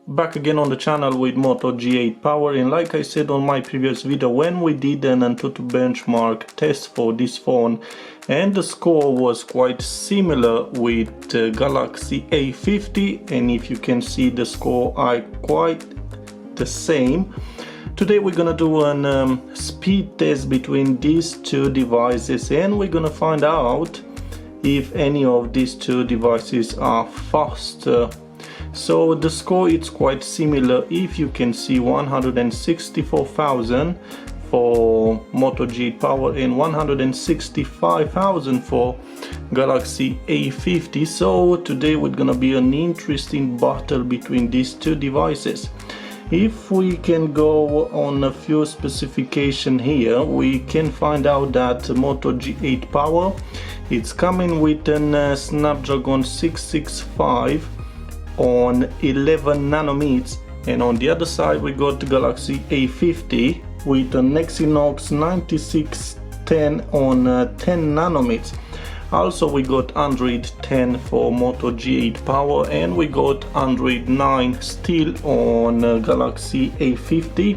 Back again on the channel with Moto G8 Power, and like I said on my previous video, when we did an Antutu benchmark test for this phone, and the score was quite similar with Galaxy A50, and if you can see, the score are quite the same. Today we're gonna do an speed test between these two devices, and we're gonna find out if any of these two devices are faster. So the score is quite similar. If you can see, 164,000 for Moto G8 Power and 165,000 for Galaxy A50. So today we're gonna be an interesting battle between these two devices. If we can go on a few specifications here, we can find out that Moto G8 Power, it's coming with an Snapdragon 665 on 11 nanometers, and on the other side we got the Galaxy A50 with an Exynos 9610 on 10 nanometers. Also we got Android 10 for Moto G8 Power, and we got Android 9 still on Galaxy A50.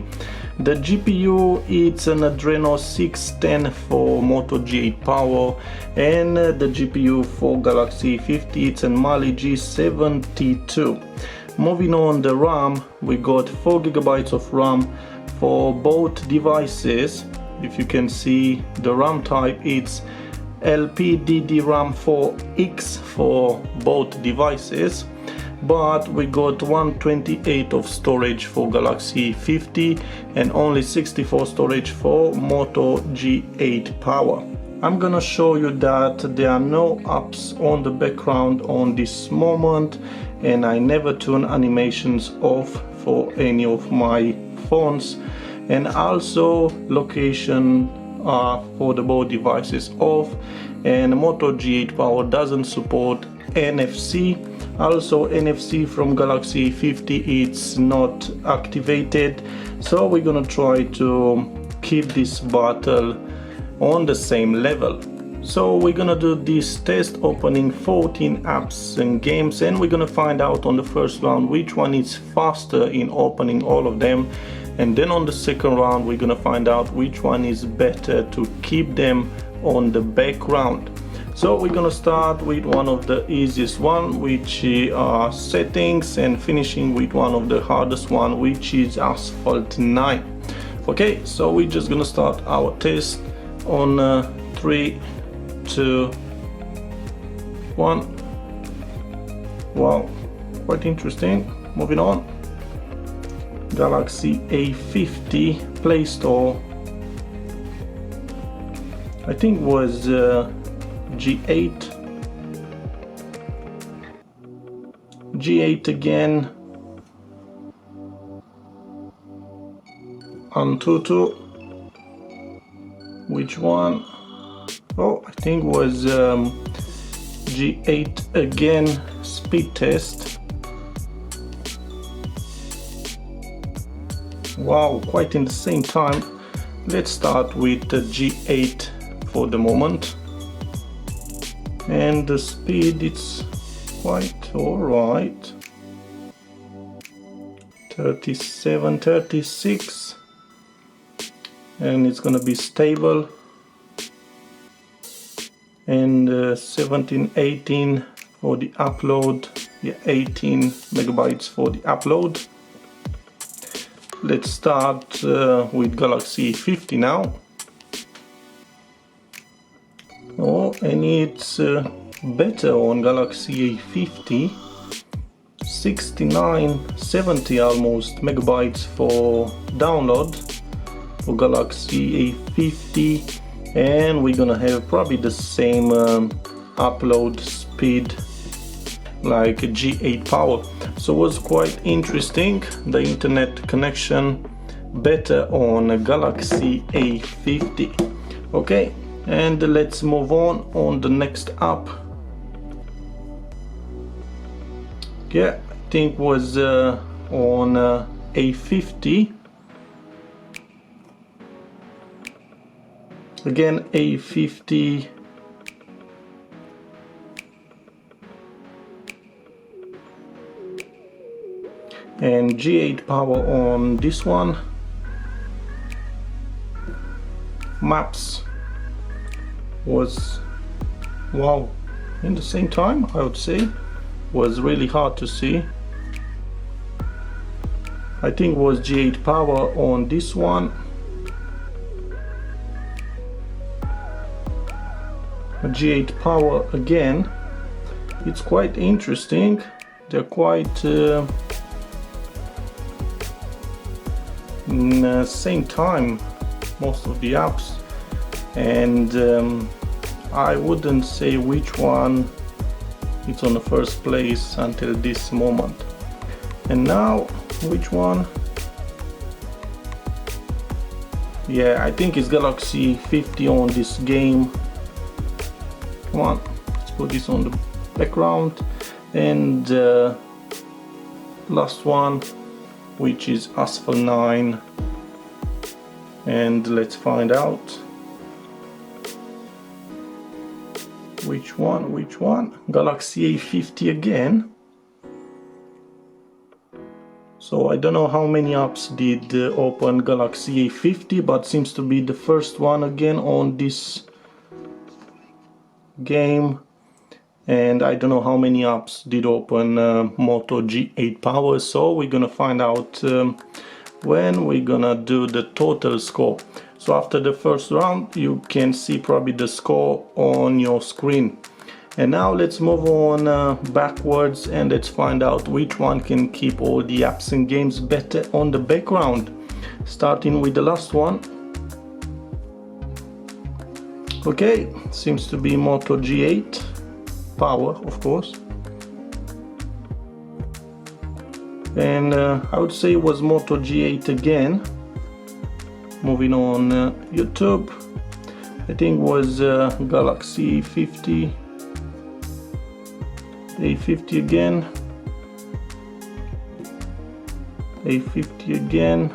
The GPU, it's an Adreno 610 for Moto G8 Power, and the GPU for Galaxy A50, it's a Mali G72. Moving on, the RAM, we got 4 GB of RAM for both devices. If you can see, the RAM type, it's LPDDR4X for both devices, but we got 128 of storage for Galaxy 50 and only 64 storage for Moto G8 Power. I'm gonna show you that there are no apps on the background on this moment, and I never turn animations off for any of my phones, and also location for the both devices off, and Moto G8 Power doesn't support NFC. Also NFC from Galaxy 50, it's not activated, so we're gonna try to keep this battle on the same level. So we're gonna do this test opening 14 apps and games, and we're gonna find out on the first round which one is faster in opening all of them, and then on the second round we're gonna find out which one is better to keep them on the background. So we're gonna start with one of the easiest one, which are settings, and finishing with one of the hardest one, which is Asphalt 9. Okay, so we're just gonna start our test on 3, 2, 1. Wow, quite interesting. Moving on. Galaxy A50 Play Store, I think was G8 again, Antutu, which one? Oh, I think was G8 again, Speedtest. Wow, quite in the same time. Let's start with the G8 for the moment, and the speed, it's quite alright. 37, 36, and it's gonna be stable, and 17, 18 for the upload. Yeah, 18 megabytes for the upload. Let's start with Galaxy 50 now. Oh, and it's better on Galaxy A50. 69, 70 almost megabytes for download for Galaxy A50, and we're gonna have probably the same upload speed like G8 Power. So it was quite interesting. The internet connection better on a Galaxy A50. Okay, and let's move on the next app. Yeah, I think was on A50. Again, A50. and G8 power on this one. Maps was, wow, in the same time, I would say, was really hard to see. I think it was G8 power on this one. G8 power again. It's quite interesting. They're quite in the same time, most of the apps, and I wouldn't say which one is on the first place until this moment. And now, which one? Yeah, I think it's Galaxy 50 on this game. Come on, let's put this on the background. And last one, which is Asphalt 9. And let's find out which one. Galaxy A50 again. So I don't know how many apps did open Galaxy A50, but seems to be the first one again on this game. And I don't know how many apps did open Moto G8 power, so we're gonna find out when we're gonna do the total score. So after the first round you can see probably the score on your screen. And now let's move on backwards and let's find out which one can keep all the apps and games better on the background. Starting with the last one. Okay, seems to be Moto G8 power, of course. And I would say it was Moto G8 again. Moving on YouTube, I think it was Galaxy 50, A50 again, A50 again,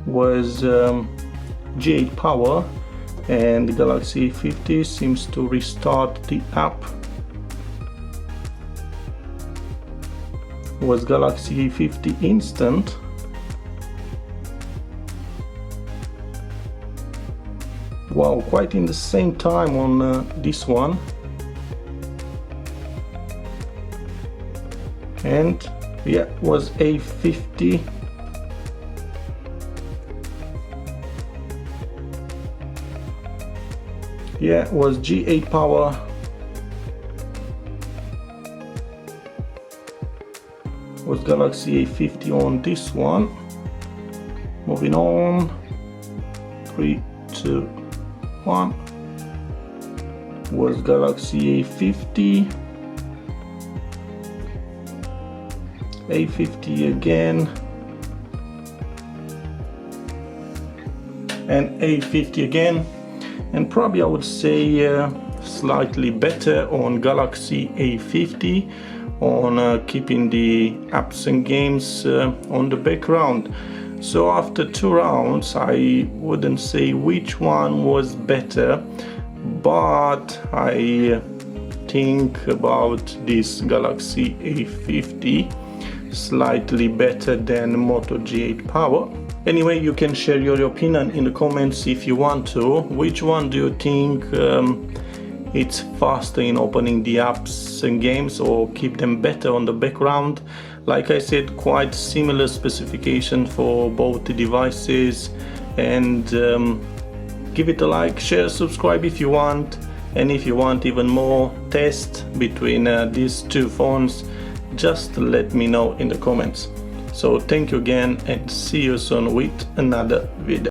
was G8 power, and the Galaxy 50 seems to restart the app. Was Galaxy 50 Instant. Wow, quite in the same time on this one. And yeah, was A50. Yeah, was G8 power. Was Galaxy A50 on this one. Moving on. 3, 2, 1. Was Galaxy A50. A50 again. And A50 again. And probably I would say slightly better on Galaxy A50 on keeping the apps and games on the background. So after 2 rounds I wouldn't say which one was better, but I think about this Galaxy A50 slightly better than Moto G8 power. Anyway, you can share your opinion in the comments if you want to. Which one do you think it's faster in opening the apps and games, or keep them better on the background? Like I said, quite similar specification for both the devices. And give it a like, share, subscribe if you want. And if you want even more tests between these two phones, just let me know in the comments. So thank you again and see you soon with another video.